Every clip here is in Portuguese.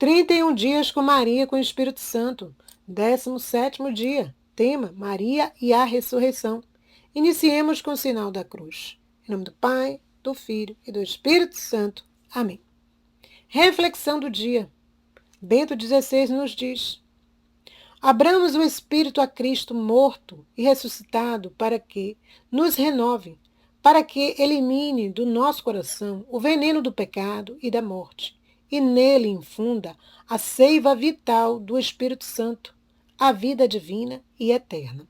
31 dias com Maria com o Espírito Santo. 17º dia. Tema: Maria e a ressurreição. Iniciemos com o sinal da cruz. Em nome do Pai, do Filho e do Espírito Santo. Amém. Reflexão do dia. Bento XVI nos diz: abramos o Espírito a Cristo morto e ressuscitado para que nos renove, para que elimine do nosso coração o veneno do pecado e da morte, e nele infunda a seiva vital do Espírito Santo, a vida divina e eterna.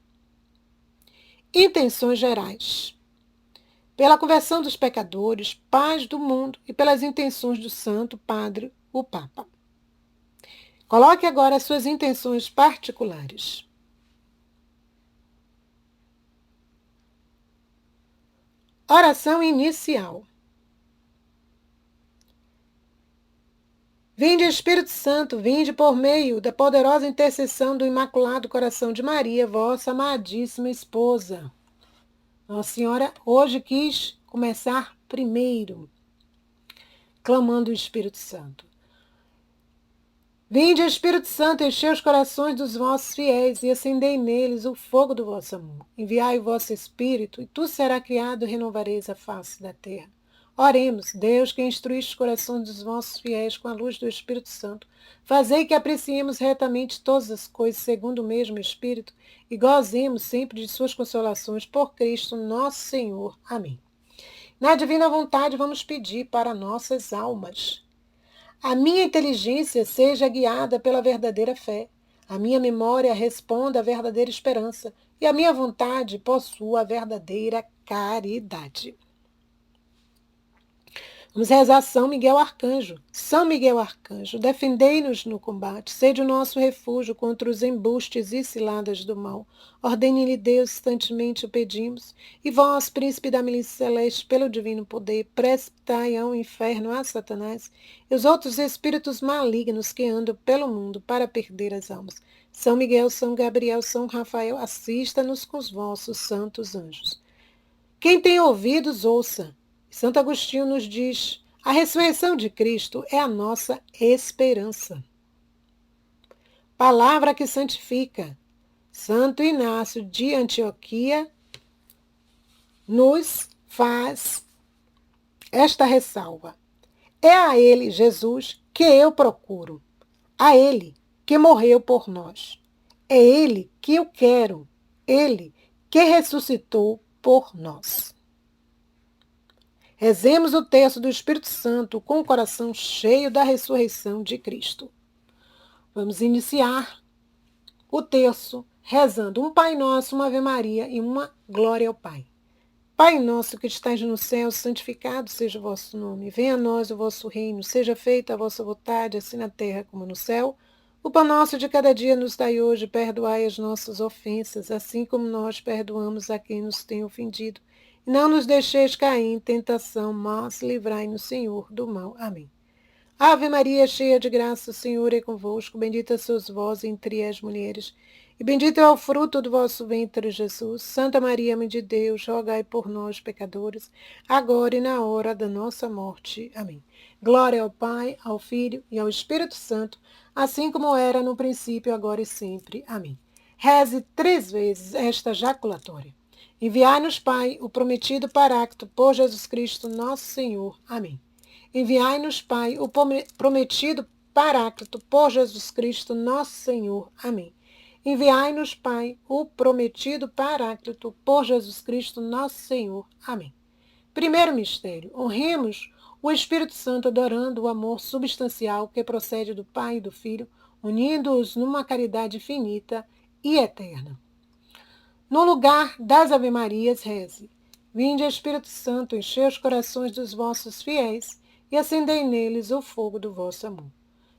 Intenções gerais. Pela conversão dos pecadores, paz do mundo e pelas intenções do Santo Padre, o Papa. Coloque agora as suas intenções particulares. Oração inicial. Vinde, Espírito Santo, vinde por meio da poderosa intercessão do Imaculado Coração de Maria, vossa amadíssima esposa. Nossa Senhora hoje quis começar primeiro, clamando o Espírito Santo. Vinde, Espírito Santo, enchei os corações dos vossos fiéis e acendei neles o fogo do vosso amor. Enviai o vosso Espírito, e tu será criado e renovareis a face da terra. Oremos, Deus, que instruíste os corações dos vossos fiéis com a luz do Espírito Santo. Fazei que apreciemos retamente todas as coisas segundo o mesmo Espírito e gozemos sempre de suas consolações por Cristo nosso Senhor. Amém. Na divina vontade vamos pedir para nossas almas. A minha inteligência seja guiada pela verdadeira fé. A minha memória responda à verdadeira esperança. E a minha vontade possua a verdadeira caridade. Vamos rezar São Miguel Arcanjo. São Miguel Arcanjo, defendei-nos no combate, sede o nosso refúgio contra os embustes e ciladas do mal. Ordene-lhe Deus, instantemente o pedimos. E vós, príncipe da milícia celeste, pelo divino poder, precipitai ao inferno a Satanás e os outros espíritos malignos que andam pelo mundo para perder as almas. São Miguel, São Gabriel, São Rafael, assista-nos com os vossos santos anjos. Quem tem ouvidos, ouça. Santo Agostinho nos diz: a ressurreição de Cristo é a nossa esperança. Palavra que santifica. Santo Inácio de Antioquia nos faz esta ressalva. É a Ele, Jesus, que eu procuro. A Ele que morreu por nós. É Ele que eu quero. Ele que ressuscitou por nós. Rezemos o terço do Espírito Santo com o coração cheio da ressurreição de Cristo. Vamos iniciar o terço rezando um Pai Nosso, uma Ave Maria e uma Glória ao Pai. Pai nosso que estais no céu, santificado seja o vosso nome. Venha a nós o vosso reino, seja feita a vossa vontade, assim na terra como no céu. O pão nosso de cada dia nos dai hoje, perdoai as nossas ofensas, assim como nós perdoamos a quem nos tem ofendido. Não nos deixeis cair em tentação, mas livrai-nos, Senhor, do mal. Amém. Ave Maria, cheia de graça, o Senhor é convosco. Bendita sois vós entre as mulheres, e bendito é o fruto do vosso ventre, Jesus. Santa Maria, Mãe de Deus, rogai por nós, pecadores, agora e na hora da nossa morte. Amém. Glória ao Pai, ao Filho e ao Espírito Santo, assim como era no princípio, agora e sempre. Amém. Reze 3 vezes esta jaculatória. Enviai-nos, Pai, o prometido Paráclito por Jesus Cristo, nosso Senhor. Amém. Enviai-nos, Pai, o prometido Paráclito por Jesus Cristo, nosso Senhor. Amém. Enviai-nos, Pai, o prometido Paráclito por Jesus Cristo, nosso Senhor. Amém. Primeiro mistério. Honremos o Espírito Santo adorando o amor substancial que procede do Pai e do Filho, unindo-os numa caridade infinita e eterna. No lugar das Ave-Marias, reze: vinde, Espírito Santo, enchei os corações dos vossos fiéis e acendei neles o fogo do vosso amor.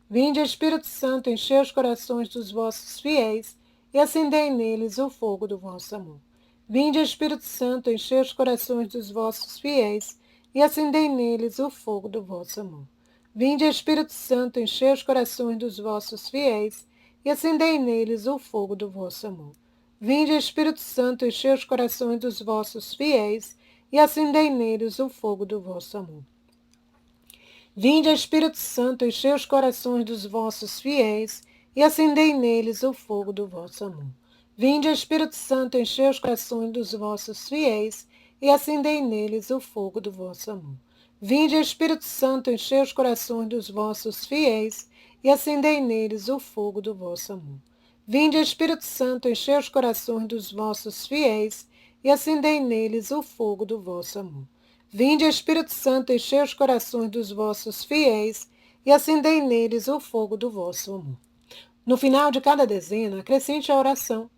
Vinde, Espírito Santo, enchei os corações dos vossos fiéis e acendei neles o fogo do vosso amor. Vinde, Espírito Santo, enchei os corações dos vossos fiéis e acendei neles o fogo do vosso amor. Vinde, Espírito Santo, enchei os corações dos vossos fiéis e acendei neles o fogo do vosso amor. Vinde, Espírito Santo, enchei os corações dos vossos fiéis e acendei neles o fogo do vosso amor. Vinde, Espírito Santo, enchei os corações dos vossos fiéis e acendei neles o fogo do vosso amor. Vinde, Espírito Santo, enchei os corações dos vossos fiéis e acendei neles o fogo do vosso amor. Vinde, Espírito Santo, enchei os corações dos vossos fiéis e acendei neles o fogo do vosso amor. Vinde, Espírito Santo, enchei os corações dos vossos fiéis e acendei neles o fogo do vosso amor. Vinde, Espírito Santo, enchei os corações dos vossos fiéis e acendei neles o fogo do vosso amor. No final de cada dezena, acrescente a oração.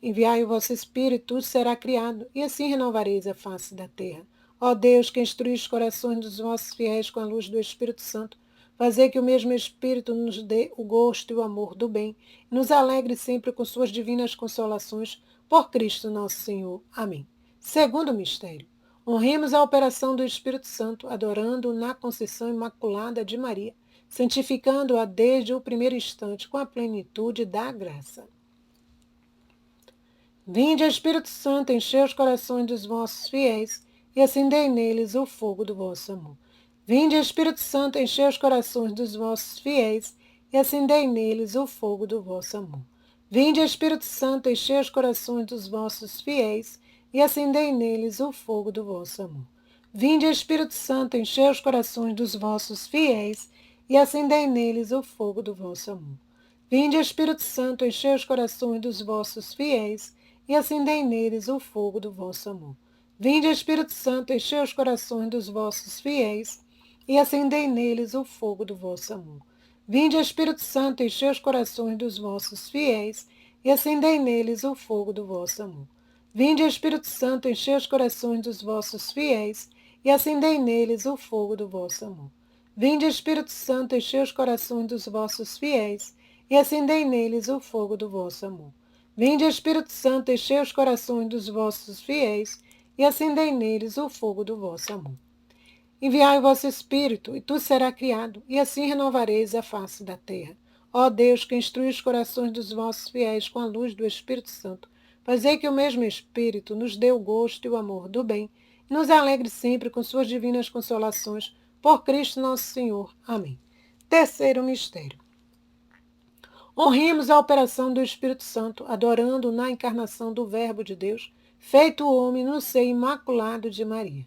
Enviai o vosso Espírito, tudo será criado, e assim renovareis a face da terra. Ó Deus, que instruís os corações dos vossos fiéis com a luz do Espírito Santo, fazei que o mesmo Espírito nos dê o gosto e o amor do bem, e nos alegre sempre com suas divinas consolações, por Cristo nosso Senhor. Amém. Segundo mistério. Honremos a operação do Espírito Santo, adorando-o na conceição imaculada de Maria, santificando-a desde o primeiro instante com a plenitude da graça. Vinde, Espírito Santo, enchei os corações dos vossos fiéis e acendei neles o fogo do vosso amor. Vinde, Espírito Santo, enchei os corações dos vossos fiéis e acendei neles o fogo do vosso amor. Vinde, Espírito Santo, enchei os corações dos vossos fiéis e acendei neles o fogo do vosso amor. Vinde, Espírito Santo, enchei os corações dos vossos fiéis e acendei neles o fogo do vosso amor. Vinde, Espírito Santo, enchei os corações dos vossos fiéis e acendei neles o fogo do vosso amor. Vinde, Espírito Santo, enchei os corações dos vossos fiéis e acendei neles o fogo do vosso amor. Vinde, Espírito Santo, enchei os corações dos vossos fiéis e acendei neles o fogo do vosso amor. Vinde, Espírito Santo, enchei os corações dos vossos fiéis e acendei neles o fogo do vosso amor. Vinde, Espírito Santo, enchei os corações dos vossos fiéis e acendei neles o fogo do vosso amor. Vinde, Espírito Santo, enchei os corações dos vossos fiéis e acendei neles o fogo do vosso amor. Enviai o vosso Espírito, e tudo será criado, e assim renovareis a face da terra. Ó Deus, que instrui os corações dos vossos fiéis com a luz do Espírito Santo, fazei que o mesmo Espírito nos dê o gosto e o amor do bem, e nos alegre sempre com suas divinas consolações, por Cristo nosso Senhor. Amém. Terceiro mistério. Honremos a operação do Espírito Santo, adorando na encarnação do Verbo de Deus, feito homem no seio imaculado de Maria.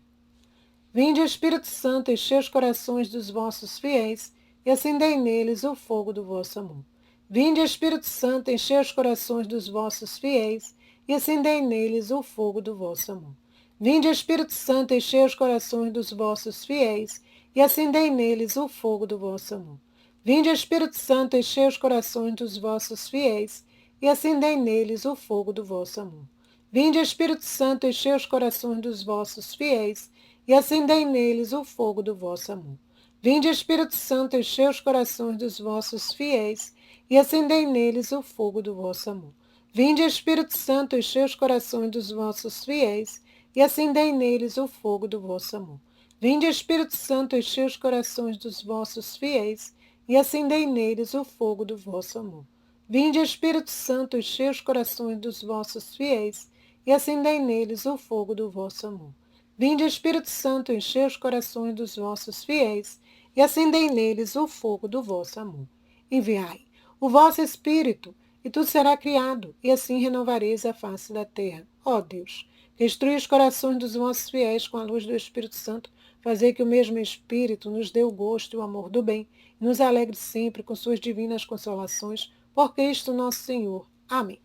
Vinde, Espírito Santo, enchei os corações dos vossos fiéis e acendei neles o fogo do vosso amor. Vinde, Espírito Santo, enchei os corações dos vossos fiéis e acendei neles o fogo do vosso amor. Vinde, Espírito Santo, enchei os corações dos vossos fiéis e acendei neles o fogo do vosso amor. Vinde, Espírito Santo, enchei os corações dos vossos fiéis e acendei neles o fogo do vosso amor. Vinde, Espírito Santo, enchei os corações dos vossos fiéis e acendei neles o fogo do vosso amor. Vinde, Espírito Santo, enchei os corações dos vossos fiéis e acendei neles o fogo do vosso amor. Vinde, Espírito Santo, enchei os corações dos vossos fiéis e acendei neles o fogo do vosso amor. Vinde, Espírito Santo, enchei os corações dos vossos fiéis e acendei neles o fogo do vosso amor. Vinde, Espírito Santo, enchei os corações dos vossos fiéis e acendei neles o fogo do vosso amor. Vinde, Espírito Santo, enchei os corações dos vossos fiéis e acendei neles o fogo do vosso amor. Enviai o vosso Espírito, e tudo será criado, e assim renovareis a face da terra. Ó Deus, que instrui os corações dos vossos fiéis com a luz do Espírito Santo, fazei que o mesmo Espírito nos dê o gosto e o amor do bem, e nos alegre sempre com suas divinas consolações, por Cristo nosso Senhor. Amém.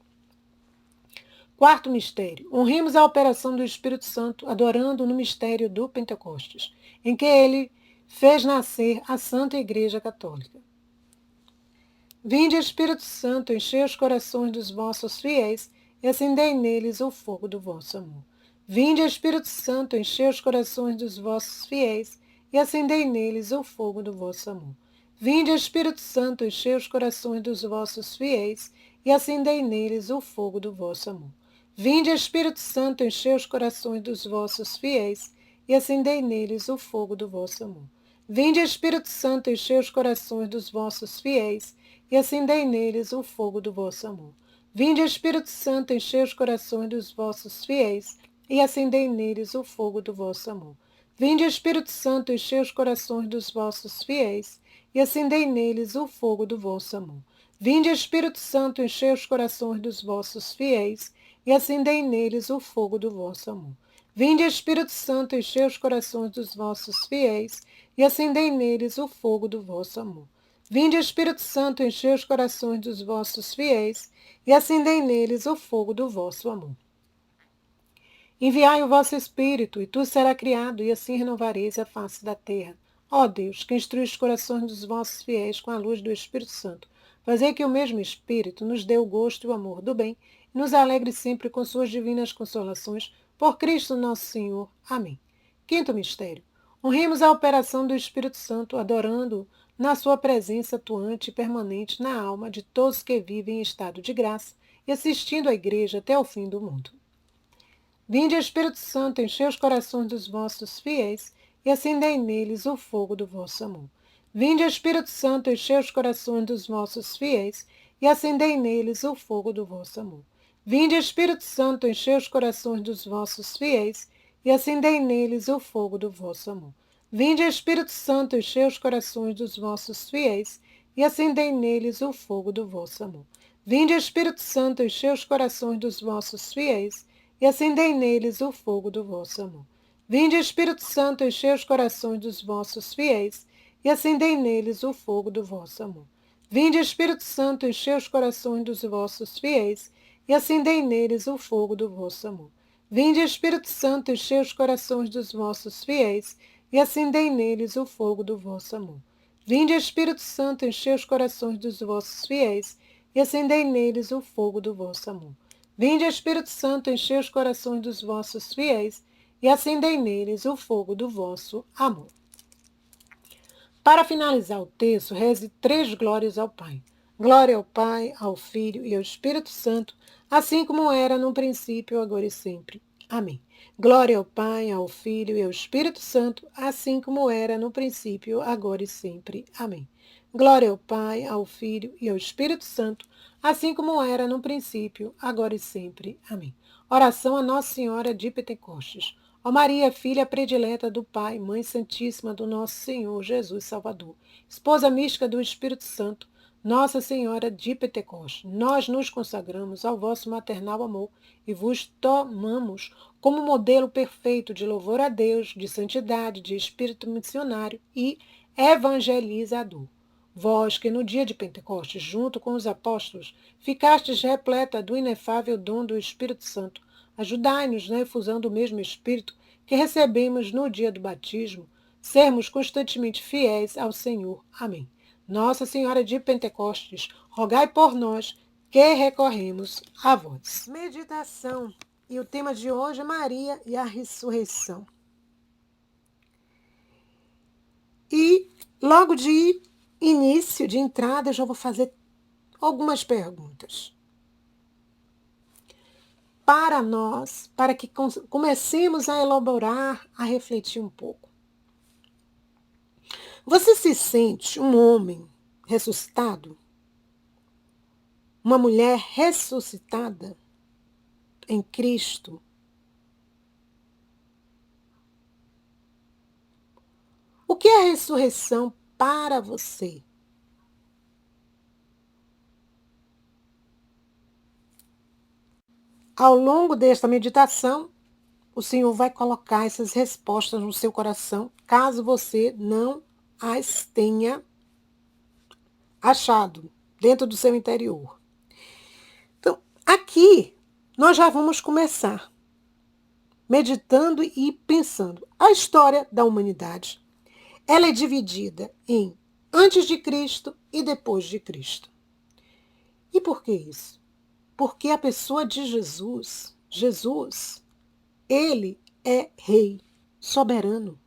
Quarto mistério. Honremos a operação do Espírito Santo, adorando no mistério do Pentecostes, em que ele fez nascer a Santa Igreja Católica. Vinde, Espírito Santo, enchei os corações dos vossos fiéis e acendei neles o fogo do vosso amor. Vinde, Espírito Santo, enchei os corações dos vossos fiéis e acendei neles o fogo do vosso amor. Vinde, Espírito Santo, enchei os corações dos vossos fiéis e acendei neles o fogo do vosso amor. Vinde, Espírito Santo, enchei os corações dos vossos fiéis e acendei neles o fogo do vosso amor. Vinde, Espírito Santo, enchei os corações dos vossos fiéis e acendei neles o fogo do vosso amor. Vinde, Espírito Santo, enchei os corações dos vossos fiéis e acendei neles o fogo do vosso amor. Vinde, Espírito Santo, enchei os corações dos vossos fiéis e acendei neles o fogo do vosso amor. Vinde, Espírito Santo, enchei os corações dos vossos fiéis e acendei neles o fogo do vosso amor. Vinde, Espírito Santo, enchei os corações dos vossos fiéis e acendei neles o fogo do vosso amor. Vinde, Espírito Santo, enchei os corações dos vossos fiéis e acendei neles o fogo do vosso amor. Enviai o vosso Espírito, e tu será criado, e assim renovareis a face da terra. Ó Deus, que instrui os corações dos vossos fiéis com a luz do Espírito Santo, fazei que o mesmo Espírito nos dê o gosto e o amor do bem, e nos alegre sempre com suas divinas consolações, por Cristo nosso Senhor. Amém. Quinto mistério. Honremos a operação do Espírito Santo, adorando-o na sua presença atuante e permanente na alma de todos que vivem em estado de graça, e assistindo à Igreja até o fim do mundo. Vinde, Espírito Santo, enchei os corações dos vossos fiéis e acendei neles o fogo do vosso amor. Vinde, Espírito Santo, enchei os corações dos vossos fiéis e acendei neles o fogo do vosso amor. Vinde, Espírito Santo, enchei os corações dos vossos fiéis e acendei neles o fogo do vosso amor. Vinde, Espírito Santo, enchei os corações dos vossos fiéis e acendei neles o fogo do vosso amor. Vinde, Espírito Santo, enchei os corações dos vossos fiéis e acendei neles o fogo do vosso amor. Vinde, Espírito Santo, enchei os corações dos vossos fiéis e acendei neles o fogo do vosso amor. Vinde, Espírito Santo, enchei os corações dos vossos fiéis e acendei neles o fogo do vosso amor. Vinde, Espírito Santo, enchei os corações dos vossos fiéis e acendei neles o fogo do vosso amor. Vinde, Espírito Santo, enchei os corações dos vossos fiéis e acendei neles o fogo do vosso amor. Vinde, Espírito Santo, enchei os corações dos vossos fiéis e acendei neles o fogo do vosso amor. Para finalizar o texto, reze 3 glórias ao Pai. Glória ao Pai, ao Filho e ao Espírito Santo, assim como era no princípio, agora e sempre. Amém. Glória ao Pai, ao Filho e ao Espírito Santo, assim como era no princípio, agora e sempre. Amém. Glória ao Pai, ao Filho e ao Espírito Santo, assim como era no princípio, agora e sempre. Amém. Oração a Nossa Senhora de Pentecostes. Ó Maria, filha predileta do Pai, Mãe Santíssima do nosso Senhor Jesus Salvador, esposa mística do Espírito Santo, Nossa Senhora de Pentecostes, nós nos consagramos ao vosso maternal amor e vos tomamos como modelo perfeito de louvor a Deus, de santidade, de espírito missionário e evangelizador. Vós que no dia de Pentecostes, junto com os apóstolos, ficastes repleta do inefável dom do Espírito Santo, ajudai-nos na efusão do mesmo Espírito que recebemos no dia do batismo, sermos constantemente fiéis ao Senhor. Amém. Nossa Senhora de Pentecostes, rogai por nós que recorremos a vós. Meditação. E o tema de hoje é Maria e a ressurreição. E logo de início, de entrada, eu já vou fazer algumas perguntas. Para nós, para que comecemos a elaborar, a refletir um pouco. Você se sente um homem ressuscitado? Uma mulher ressuscitada em Cristo? O que é a ressurreição para você? Ao longo desta meditação, o Senhor vai colocar essas respostas no seu coração, caso você não as tenha achado dentro do seu interior. Então, aqui nós já vamos começar meditando e pensando. A história da humanidade, ela é dividida em antes de Cristo e depois de Cristo. E por que isso? Porque a pessoa de Jesus, ele é rei, soberano,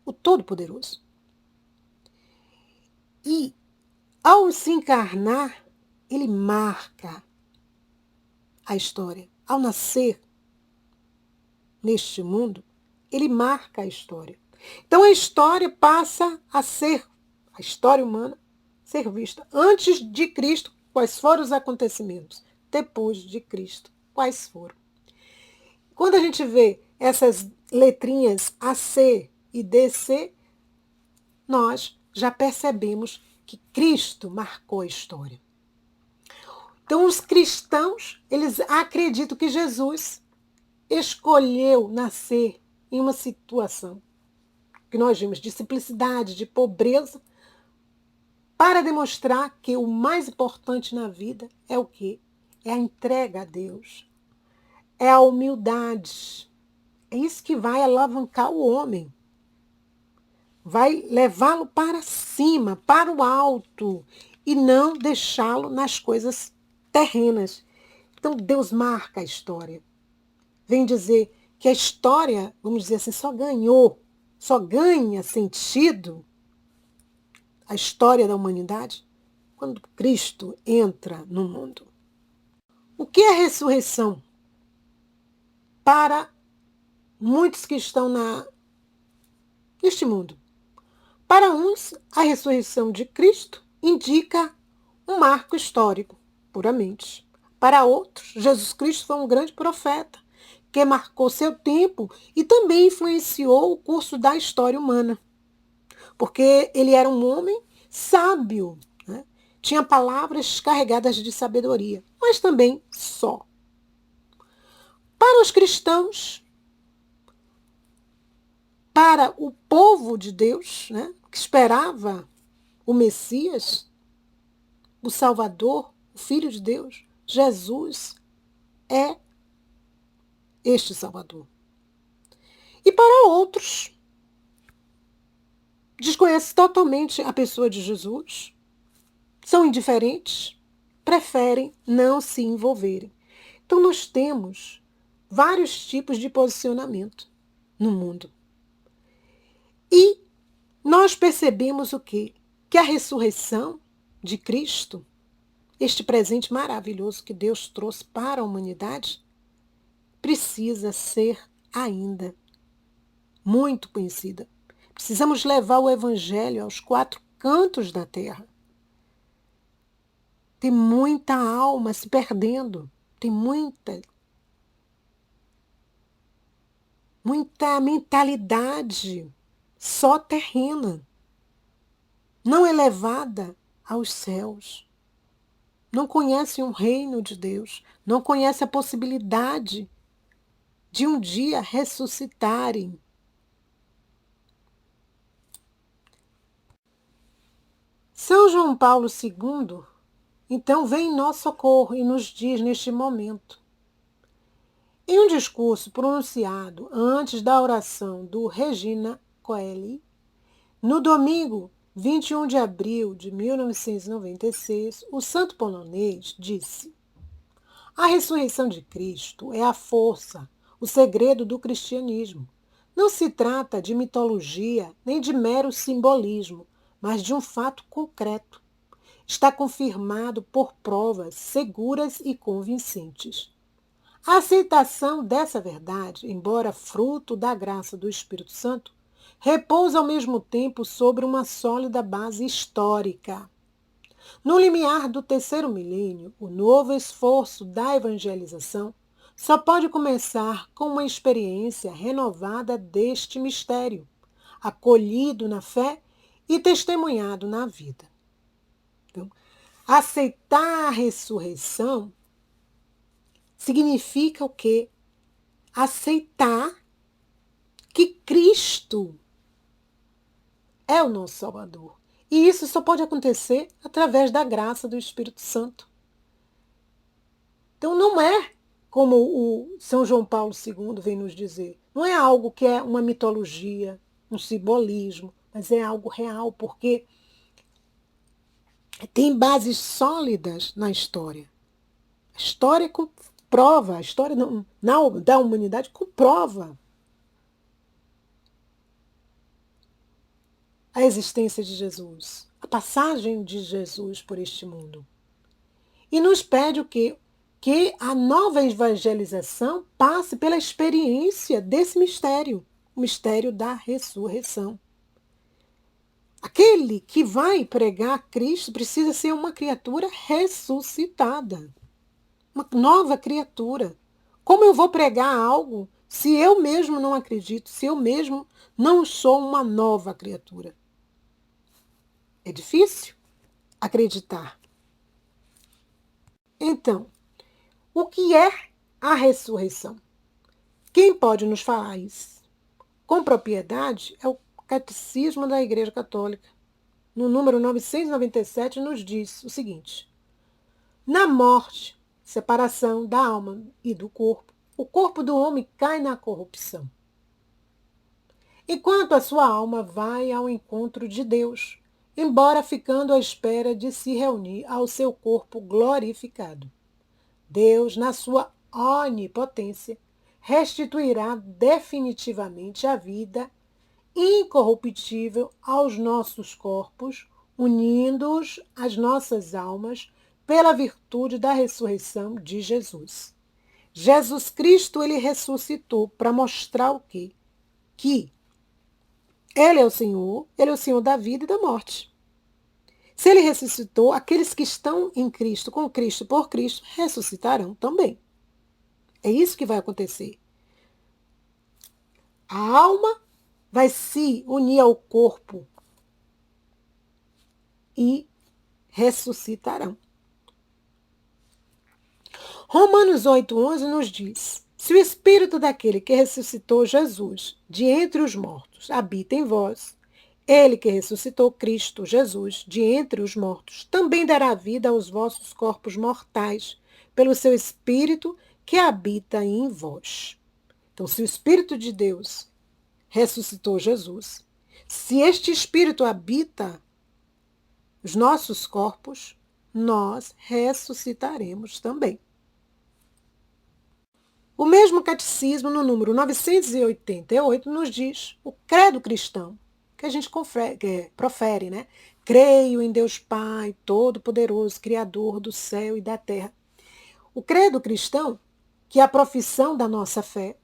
o Todo-Poderoso. E, ao se encarnar, ele marca a história. Ao nascer neste mundo, ele marca a história. Então, a história passa a ser, a história humana, ser vista antes de Cristo, quais foram os acontecimentos, depois de Cristo, quais foram. Quando a gente vê essas letrinhas AC e DC, nós já percebemos que Cristo marcou a história. Então, os cristãos, eles acreditam que Jesus escolheu nascer em uma situação que nós vimos de simplicidade, de pobreza, para demonstrar que o mais importante na vida é o quê? É a entrega a Deus, é a humildade. É isso que vai alavancar o homem, vai levá-lo para cima, para o alto, e não deixá-lo nas coisas terrenas. Então, Deus marca a história. Vem dizer que a história, vamos dizer assim, só ganha sentido, a história da humanidade, quando Cristo entra no mundo. O que é ressurreição? Para muitos que estão neste mundo. Para uns, a ressurreição de Cristo indica um marco histórico, puramente. Para outros, Jesus Cristo foi um grande profeta, que marcou seu tempo e também influenciou o curso da história humana. Porque ele era um homem sábio, né? Tinha palavras carregadas de sabedoria, mas também só. Para os cristãos, para o povo de Deus, né, que esperava o Messias, o Salvador, o Filho de Deus, Jesus é este Salvador. E para outros, desconhecem totalmente a pessoa de Jesus, são indiferentes, preferem não se envolverem. Então nós temos vários tipos de posicionamento no mundo. E nós percebemos o quê? Que a ressurreição de Cristo, este presente maravilhoso que Deus trouxe para a humanidade, precisa ser ainda muito conhecida. Precisamos levar o Evangelho aos 4 cantos da terra. Tem muita alma se perdendo, tem muita mentalidade só terrena, não elevada aos céus. Não conhece um reino de Deus, não conhece a possibilidade de um dia ressuscitarem. São João Paulo II, então, vem em nosso socorro e nos diz neste momento. Em um discurso pronunciado antes da oração do Regina Coeli, no domingo 21 de abril de 1996, o santo polonês disse: a ressurreição de Cristo é a força, o segredo do cristianismo. Não se trata de mitologia nem de mero simbolismo, mas de um fato concreto. Está confirmado por provas seguras e convincentes. A aceitação dessa verdade, embora fruto da graça do Espírito Santo, repousa ao mesmo tempo sobre uma sólida base histórica. No limiar do 3º milênio, o novo esforço da evangelização só pode começar com uma experiência renovada deste mistério, acolhido na fé e testemunhado na vida. Então, aceitar a ressurreição significa o quê? Aceitar que Cristo é o nosso Salvador. E isso só pode acontecer através da graça do Espírito Santo. Então não é como o São João Paulo II vem nos dizer. Não é algo que é uma mitologia, um simbolismo, mas é algo real, porque tem bases sólidas na história. A história comprova, a história da humanidade comprova a existência de Jesus, a passagem de Jesus por este mundo. E nos pede o quê? Que a nova evangelização passe pela experiência desse mistério, o mistério da ressurreição. Aquele que vai pregar Cristo precisa ser uma criatura ressuscitada, uma nova criatura. Como eu vou pregar algo se eu mesmo não acredito, se eu mesmo não sou uma nova criatura? É difícil acreditar. Então, o que é a ressurreição? Quem pode nos falar isso com propriedade é o Catecismo da Igreja Católica. No número 997, nos diz o seguinte: na morte, separação da alma e do corpo, o corpo do homem cai na corrupção, enquanto a sua alma vai ao encontro de Deus, embora ficando à espera de se reunir ao seu corpo glorificado. Deus, na sua onipotência, restituirá definitivamente a vida incorruptível aos nossos corpos, unindo-os às nossas almas pela virtude da ressurreição de Jesus. Jesus Cristo, ele ressuscitou para mostrar o quê? Que ele é o Senhor da vida e da morte. Se ele ressuscitou, aqueles que estão em Cristo, com Cristo, por Cristo, ressuscitarão também. É isso que vai acontecer. A alma vai se unir ao corpo e ressuscitarão. Romanos 8,11 nos diz: se o Espírito daquele que ressuscitou Jesus de entre os mortos habita em vós, ele que ressuscitou Cristo Jesus de entre os mortos também dará vida aos vossos corpos mortais, pelo seu Espírito que habita em vós. Então, se o Espírito de Deus ressuscitou Jesus, se este Espírito habita os nossos corpos, nós ressuscitaremos também. O mesmo catecismo, no número 988, nos diz o credo cristão, que a gente profere, né? Creio em Deus Pai, Todo-Poderoso, Criador do céu e da terra. O credo cristão, que é a profissão da nossa fé,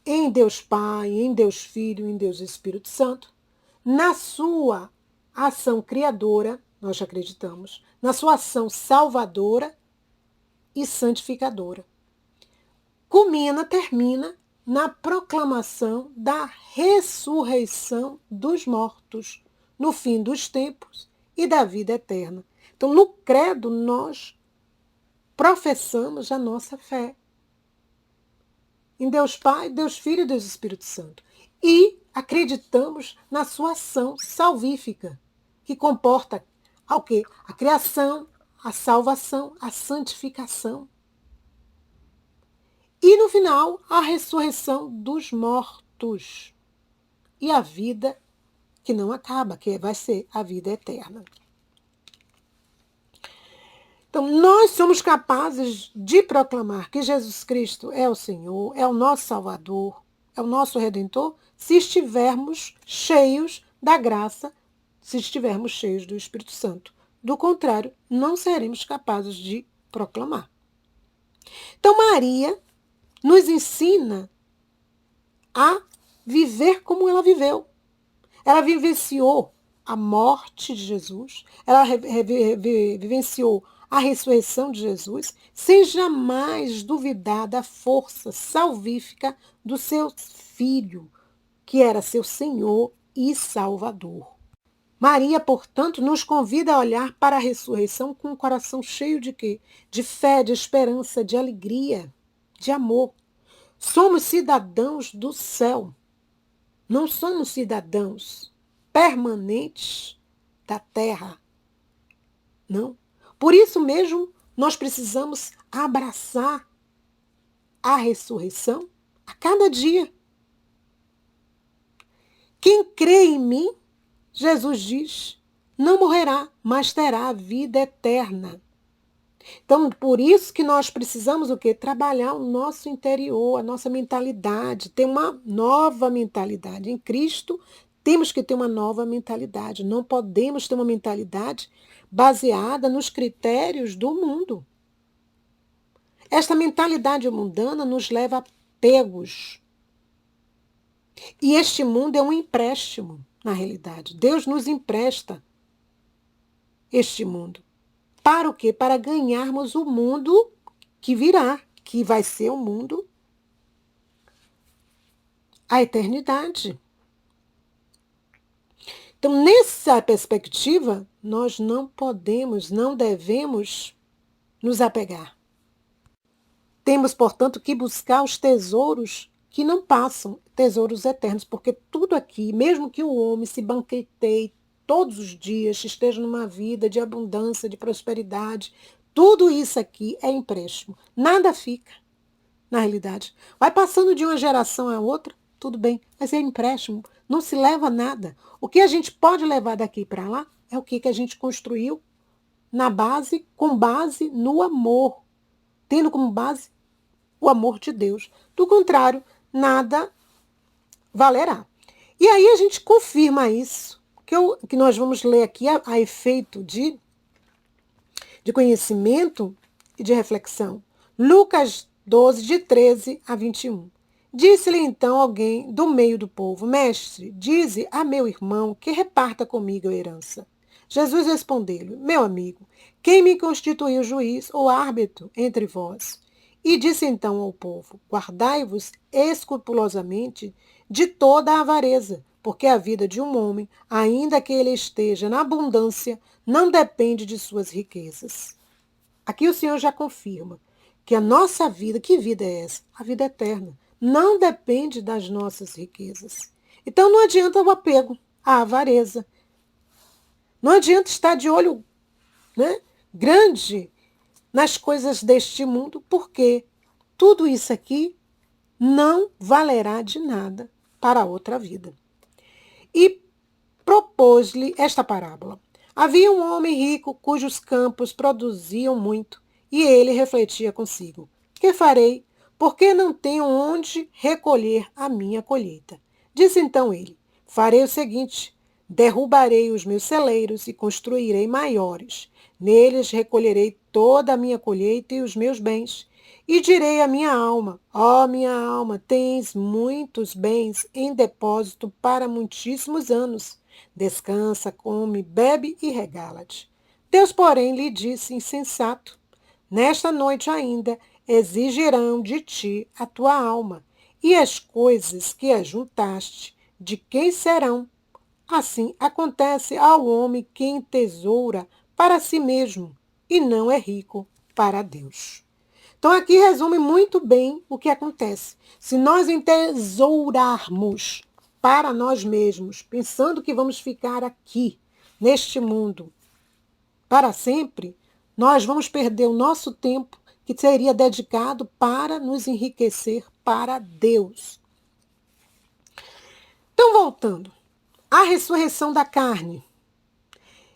em Deus Pai, em Deus Filho, em Deus Espírito Santo, na sua ação criadora, nós acreditamos, na sua ação salvadora e santificadora. Termina na proclamação da ressurreição dos mortos, no fim dos tempos e da vida eterna. Então, no credo, nós professamos a nossa fé em Deus Pai, Deus Filho e Deus Espírito Santo. E acreditamos na sua ação salvífica, que comporta o quê? A criação, a salvação, a santificação. E no final, a ressurreição dos mortos. E a vida que não acaba, que vai ser a vida eterna. Então, nós somos capazes de proclamar que Jesus Cristo é o Senhor, é o nosso Salvador, é o nosso Redentor, se estivermos cheios da graça, se estivermos cheios do Espírito Santo. Do contrário, não seremos capazes de proclamar. Então, Maria nos ensina a viver como ela viveu. Ela vivenciou a morte de Jesus, ela vivenciou a ressurreição de Jesus, sem jamais duvidar da força salvífica do seu Filho, que era seu Senhor e Salvador. Maria, portanto, nos convida a olhar para a ressurreição com um coração cheio de quê? De fé, de esperança, de alegria, de amor. Somos cidadãos do céu. Não somos cidadãos permanentes da terra. Não. Por isso mesmo, nós precisamos abraçar a ressurreição a cada dia. Quem crê em mim, Jesus diz, não morrerá, mas terá a vida eterna. Então, por isso que nós precisamos o quê? Trabalhar o nosso interior, a nossa mentalidade, ter uma nova mentalidade. Em Cristo, temos que ter uma nova mentalidade. Não podemos ter uma mentalidade baseada nos critérios do mundo. Esta mentalidade mundana nos leva a apegos. E este mundo é um empréstimo, na realidade. Deus nos empresta este mundo. Para o quê? Para ganharmos o mundo que virá, que vai ser um mundo a eternidade. Então, nessa perspectiva, nós não podemos, não devemos nos apegar. Temos, portanto, que buscar os tesouros que não passam, tesouros eternos, porque tudo aqui, mesmo que o homem se banqueteie todos os dias, esteja numa vida de abundância, de prosperidade, tudo isso aqui é empréstimo. Nada fica, na realidade. Vai passando de uma geração a outra, tudo bem, mas é empréstimo, não se leva nada. O que a gente pode levar daqui para lá é o que a gente construiu com base no amor, tendo como base o amor de Deus. Do contrário, nada valerá. E aí a gente confirma isso, que nós vamos ler aqui a efeito de conhecimento e de reflexão. Lucas 12, de 13 a 21. Disse-lhe então alguém do meio do povo: Mestre, dize a meu irmão que reparta comigo a herança. Jesus respondeu-lhe: Meu amigo, quem me constituiu juiz ou árbitro entre vós? E disse então ao povo: Guardai-vos escrupulosamente de toda a avareza, porque a vida de um homem, ainda que ele esteja na abundância, não depende de suas riquezas. Aqui o Senhor já confirma que a nossa vida, que vida é essa? A vida eterna. Não depende das nossas riquezas. Então não adianta o apego à avareza. Não adianta estar de olho, né, grande nas coisas deste mundo, porque tudo isso aqui não valerá de nada para a outra vida. E propôs-lhe esta parábola. Havia um homem rico cujos campos produziam muito, e ele refletia consigo: Que farei? Porque não tenho onde recolher a minha colheita. Disse então ele: Farei o seguinte: derrubarei os meus celeiros e construirei maiores. Neles recolherei toda a minha colheita e os meus bens. E direi à minha alma: Ó minha alma, tens muitos bens em depósito para muitíssimos anos. Descansa, come, bebe e regala-te. Deus, porém, lhe disse: Insensato, nesta noite ainda exigirão de ti a tua alma, e as coisas que ajuntaste, de quem serão? Assim acontece ao homem que entesoura para si mesmo e não é rico para Deus. Então aqui resume muito bem o que acontece. Se nós entesourarmos para nós mesmos, pensando que vamos ficar aqui, neste mundo, para sempre, nós vamos perder o nosso tempo que seria dedicado para nos enriquecer para Deus. Então, voltando, a ressurreição da carne.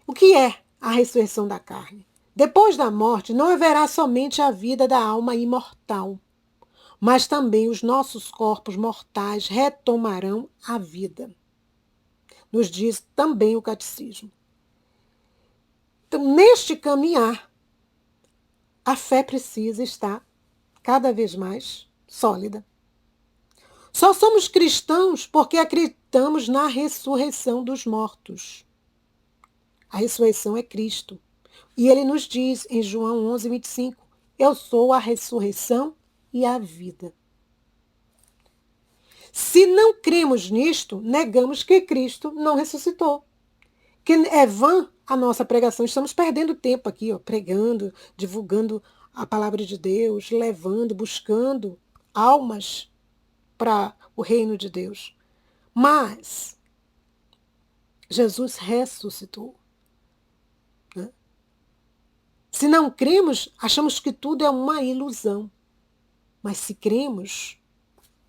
O que é a ressurreição da carne? Depois da morte, não haverá somente a vida da alma imortal, mas também os nossos corpos mortais retomarão a vida. Nos diz também o catecismo. Então, neste caminhar, a fé precisa estar cada vez mais sólida. Só somos cristãos porque acreditamos na ressurreição dos mortos. A ressurreição é Cristo. E ele nos diz em João 11, 25, eu sou a ressurreição e a vida. Se não cremos nisto, negamos que Cristo não ressuscitou. Que é vã a nossa pregação. Estamos perdendo tempo aqui, pregando, divulgando a palavra de Deus, levando, buscando almas para o reino de Deus. Mas Jesus ressuscitou. Né? Se não cremos, achamos que tudo é uma ilusão. Mas se cremos,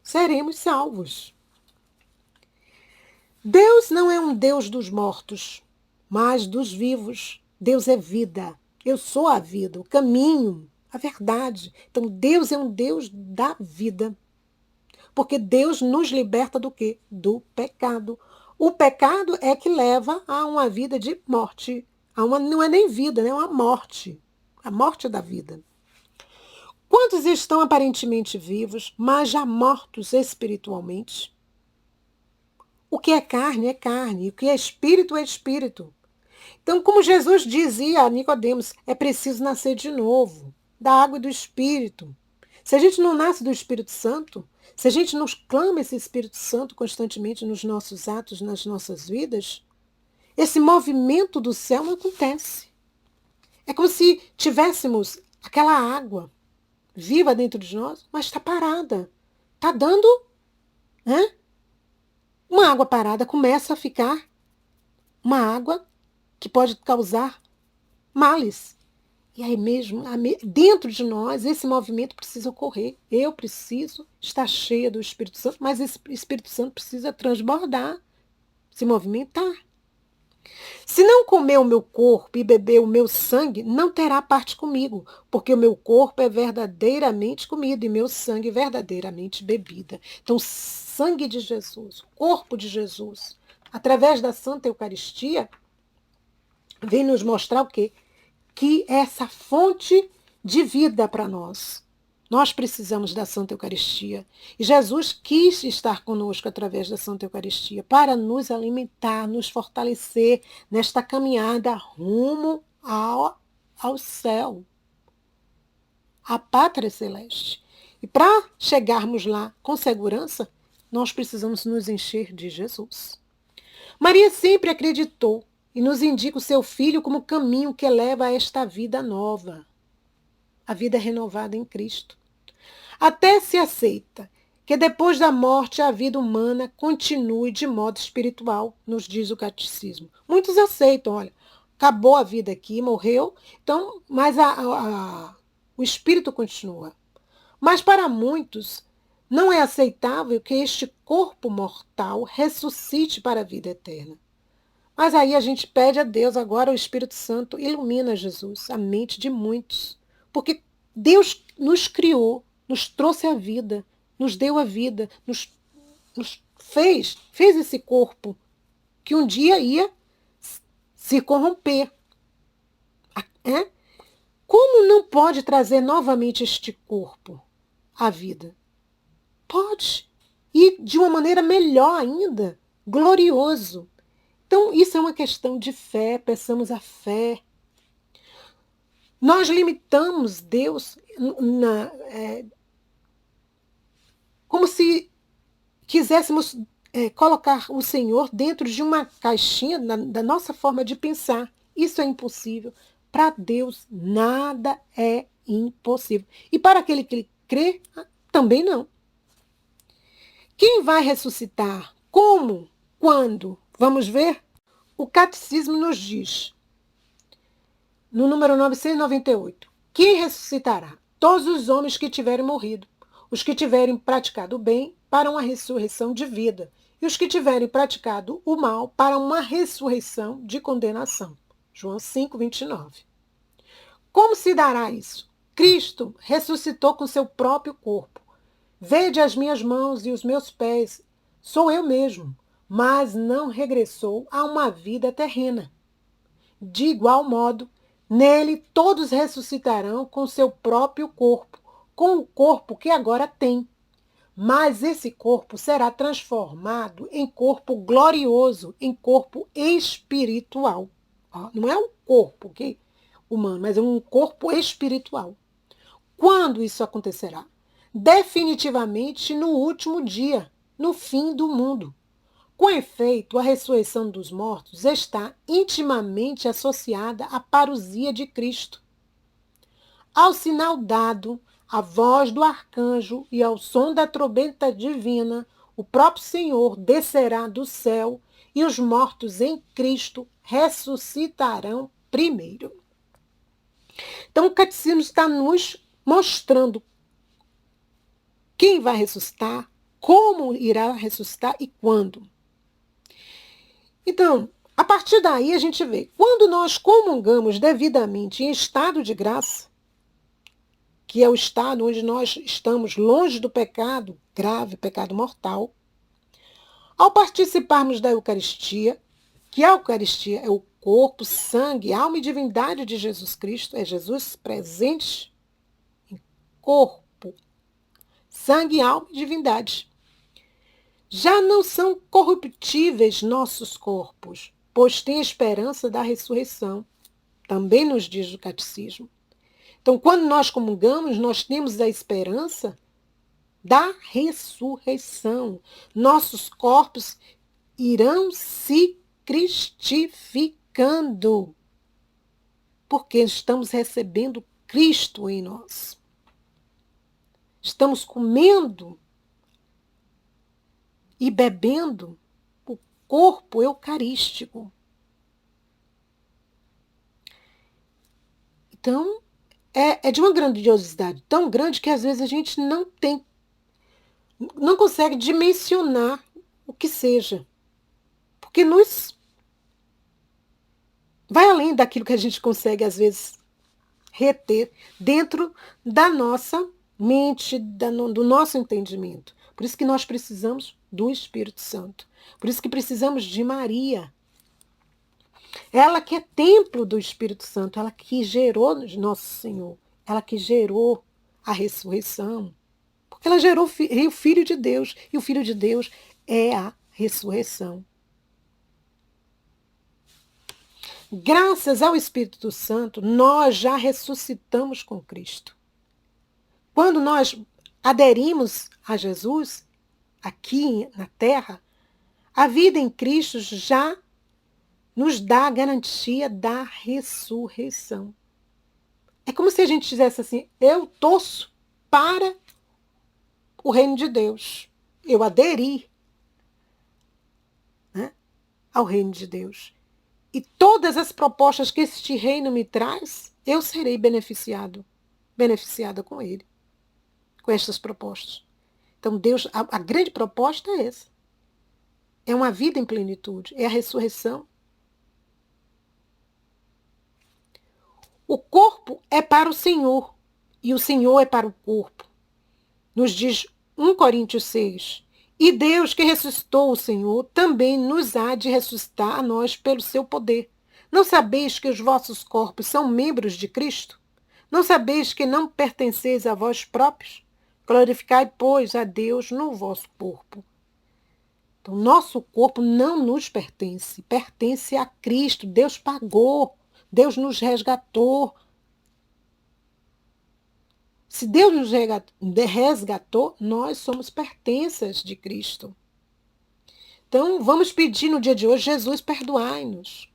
seremos salvos. Deus não é um Deus dos mortos, mas dos vivos. Deus é vida. Eu sou a vida, o caminho, a verdade. Então, Deus é um Deus da vida. Porque Deus nos liberta do quê? Do pecado. O pecado é que leva a uma vida de morte. Não é nem vida, né? É uma morte. A morte da vida. Quantos estão aparentemente vivos, mas já mortos espiritualmente? O que é carne, o que é espírito. Então, como Jesus dizia a Nicodemos, é preciso nascer de novo, da água e do Espírito. Se a gente não nasce do Espírito Santo, Se a gente não clama esse Espírito Santo constantemente nos nossos atos, nas nossas vidas, esse movimento do céu não acontece. É como se tivéssemos aquela água viva dentro de nós, mas está parada. Está dando, né? Uma água parada começa a ficar uma água que pode causar males. E aí mesmo, dentro de nós, esse movimento precisa ocorrer. Eu preciso estar cheia do Espírito Santo, mas esse Espírito Santo precisa transbordar, se movimentar. Se não comer o meu corpo e beber o meu sangue, não terá parte comigo, porque o meu corpo é verdadeiramente comido e meu sangue verdadeiramente bebida. Então, o sangue de Jesus, o corpo de Jesus, através da Santa Eucaristia, vem nos mostrar o quê? Que é essa fonte de vida para nós. Nós precisamos da Santa Eucaristia. E Jesus quis estar conosco através da Santa Eucaristia para nos alimentar, nos fortalecer nesta caminhada rumo ao céu, à pátria celeste. E para chegarmos lá com segurança, nós precisamos nos encher de Jesus. Maria sempre acreditou e nos indica o seu filho como caminho que leva a esta vida nova, a vida renovada em Cristo. Até se aceita que depois da morte a vida humana continue de modo espiritual, nos diz o catecismo. Muitos aceitam, olha, acabou a vida aqui, morreu, então, mas o espírito continua. Mas para muitos não é aceitável que este corpo mortal ressuscite para a vida eterna. Mas aí a gente pede a Deus, agora o Espírito Santo ilumina Jesus, a mente de muitos. Porque Deus nos criou, nos trouxe a vida, nos deu a vida, nos fez esse corpo que um dia ia se corromper. É? Como não pode trazer novamente este corpo à vida? Pode. E de uma maneira melhor ainda, glorioso. Então, isso é uma questão de fé, peçamos a fé. Nós limitamos Deus como se quiséssemos colocar o Senhor dentro de uma caixinha da nossa forma de pensar. Isso é impossível. Para Deus, nada é impossível. E para aquele que crê, também não. Quem vai ressuscitar? Como? Quando? Vamos ver? O Catecismo nos diz, no número 998, quem ressuscitará? Todos os homens que tiverem morrido, os que tiverem praticado o bem para uma ressurreição de vida, e os que tiverem praticado o mal para uma ressurreição de condenação. João 5, 29. Como se dará isso? Cristo ressuscitou com seu próprio corpo. Vede as minhas mãos e os meus pés, sou eu mesmo, mas não regressou a uma vida terrena. De igual modo, nele todos ressuscitarão com seu próprio corpo, com o corpo que agora tem. Mas esse corpo será transformado em corpo glorioso, em corpo espiritual. Não é um corpo humano, mas é um corpo espiritual. Quando isso acontecerá? Definitivamente no último dia, no fim do mundo. Com efeito, a ressurreição dos mortos está intimamente associada à parousia de Cristo. Ao sinal dado, à voz do arcanjo e ao som da trombeta divina, o próprio Senhor descerá do céu e os mortos em Cristo ressuscitarão primeiro. Então, o catecismo está nos mostrando quem vai ressuscitar, como irá ressuscitar e quando. Então, a partir daí a gente vê, quando nós comungamos devidamente em estado de graça, que é o estado onde nós estamos longe do pecado grave, pecado mortal, ao participarmos da Eucaristia, que a Eucaristia é o corpo, sangue, alma e divindade de Jesus Cristo, é Jesus presente em corpo, sangue, alma e divindade. Já não são corruptíveis nossos corpos, pois tem esperança da ressurreição. Também nos diz o catecismo. Então, quando nós comungamos, nós temos a esperança da ressurreição. Nossos corpos irão se cristificando, porque estamos recebendo Cristo em nós. Estamos comendo e bebendo o corpo eucarístico. Então, é de uma grandiosidade tão grande que às vezes a gente não consegue dimensionar o que seja. Porque vai além daquilo que a gente consegue, às vezes, reter dentro da nossa mente, do nosso entendimento. Por isso que nós precisamos do Espírito Santo. Por isso que precisamos de Maria. Ela que é templo do Espírito Santo, ela que gerou nosso Senhor, ela que gerou a ressurreição. Porque ela gerou o Filho de Deus, e o Filho de Deus é a ressurreição. Graças ao Espírito Santo, nós já ressuscitamos com Cristo. Quando nós aderimos a Jesus, aqui na terra, a vida em Cristo já nos dá a garantia da ressurreição. É como se a gente dissesse assim, eu torço para o reino de Deus. Eu aderi, né, ao reino de Deus. E todas as propostas que este reino me traz, eu serei beneficiada com ele, com estas propostas. Então, Deus, a grande proposta é essa. É uma vida em plenitude, é a ressurreição. O corpo é para o Senhor, e o Senhor é para o corpo. Nos diz 1 Coríntios 6. E Deus que ressuscitou o Senhor também nos há de ressuscitar a nós pelo seu poder. Não sabeis que os vossos corpos são membros de Cristo? Não sabeis que não pertenceis a vós próprios? Glorificai, pois, a Deus no vosso corpo. Então, nosso corpo não nos pertence, pertence a Cristo. Deus pagou, Deus nos resgatou. Se Deus nos resgatou, nós somos pertenças de Cristo. Então, vamos pedir no dia de hoje, Jesus, perdoai-nos.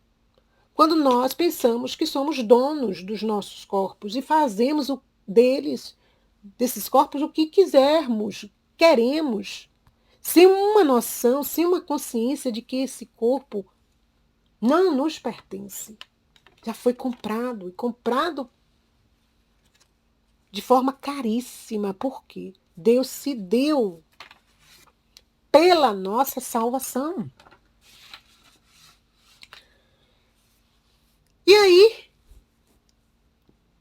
Quando nós pensamos que somos donos dos nossos corpos e fazemos desses corpos, o que quisermos, queremos, sem uma noção, sem uma consciência de que esse corpo não nos pertence. Já foi comprado, e comprado de forma caríssima. Por quê? Deus se deu pela nossa salvação. E aí,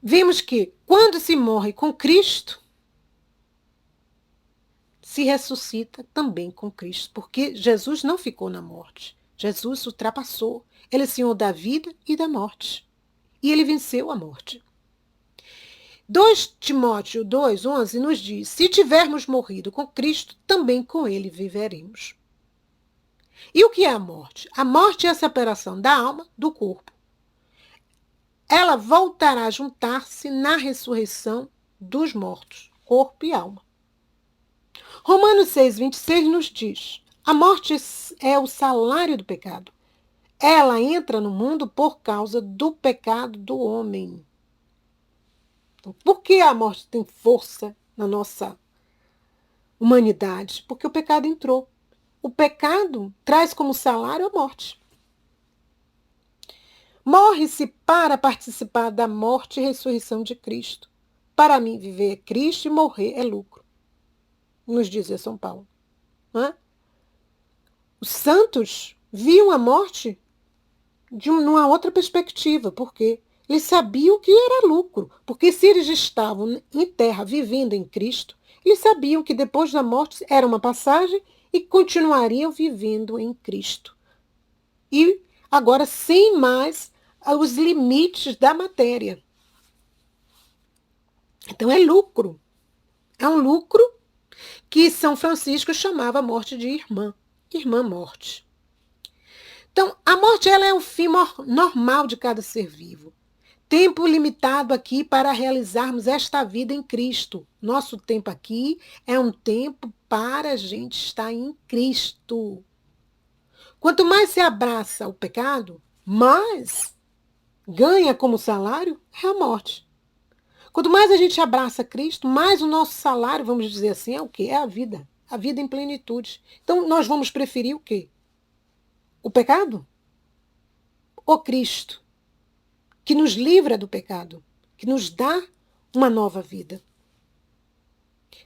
vemos que quando se morre com Cristo, se ressuscita também com Cristo, porque Jesus não ficou na morte. Jesus ultrapassou. Ele é Senhor da vida e da morte. E ele venceu a morte. 2 Timóteo 2,11 nos diz, se tivermos morrido com Cristo, também com ele viveremos. E o que é a morte? A morte é a separação da alma do corpo. Ela voltará a juntar-se na ressurreição dos mortos, corpo e alma. Romanos 6,26 nos diz, a morte é o salário do pecado. Ela entra no mundo por causa do pecado do homem. Por que a morte tem força na nossa humanidade? Porque o pecado entrou. O pecado traz como salário a morte. Morre-se para participar da morte e ressurreição de Cristo. Para mim, viver é Cristo e morrer é lucro. Nos dizia São Paulo. Não é? Os santos viam a morte de uma outra perspectiva. Por quê? Eles sabiam que era lucro, porque se eles estavam em terra vivendo em Cristo, eles sabiam que depois da morte era uma passagem e continuariam vivendo em Cristo. E agora sem mais os limites da matéria. Então é lucro. É um lucro que São Francisco chamava a morte de irmã morte. Então, a morte ela é o fim normal de cada ser vivo. tempo limitado aqui para realizarmos esta vida em Cristo. Nosso tempo aqui é um tempo para a gente estar em Cristo. Quanto mais se abraça o pecado, mais ganha como salário é a morte. Quanto mais a gente abraça Cristo, mais o nosso salário, vamos dizer assim, é o quê? É a vida. A vida em plenitude. Então, nós vamos preferir o quê? O pecado? Ou Cristo? Que nos livra do pecado, que nos dá uma nova vida.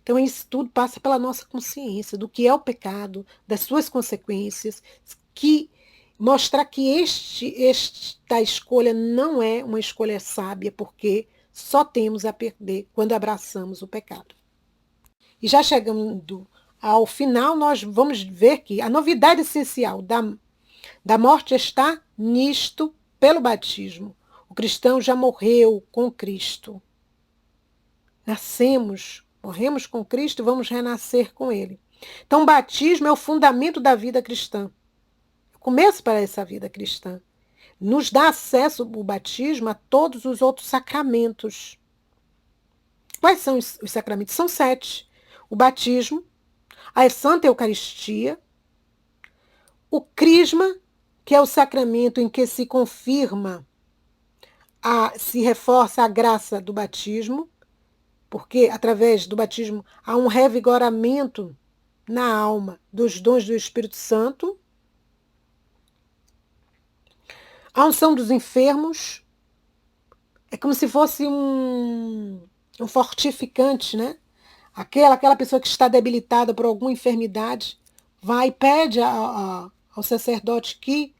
Então, isso tudo passa pela nossa consciência do que é o pecado, das suas consequências, que mostrar que esta escolha não é uma escolha sábia, porque só temos a perder quando abraçamos o pecado. E já chegando ao final, nós vamos ver que a novidade essencial da morte está nisto pelo batismo. O cristão já morreu com Cristo. Nascemos, morremos com Cristo e vamos renascer com Ele. Então, o batismo é o fundamento da vida cristã. O começo para essa vida cristã. Nos dá acesso, o batismo, a todos os outros sacramentos. Quais são os sacramentos? São 7. O batismo, a Santa Eucaristia, o crisma, que é o sacramento em que se confirma, se reforça a graça do batismo, porque através do batismo há um revigoramento na alma dos dons do Espírito Santo, a unção dos enfermos, é como se fosse um fortificante, né? Aquela pessoa que está debilitada por alguma enfermidade, vai e pede ao sacerdote que